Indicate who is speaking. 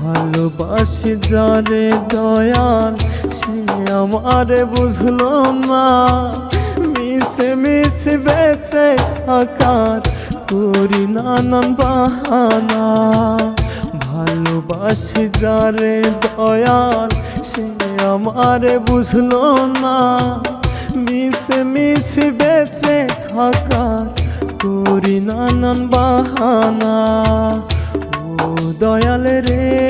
Speaker 1: ভালোবাসি যারে দয়াল সে আমারে বুঝলো না। মিশে মিশে বেঁচে থাকার করি নানান বাহানা। ভালোবাসি যারে দয়াল সে আমারে বুঝলো না। মিশে মিশে বেঁচে থাকার করি নানান বাহানা। ও দয়াল রে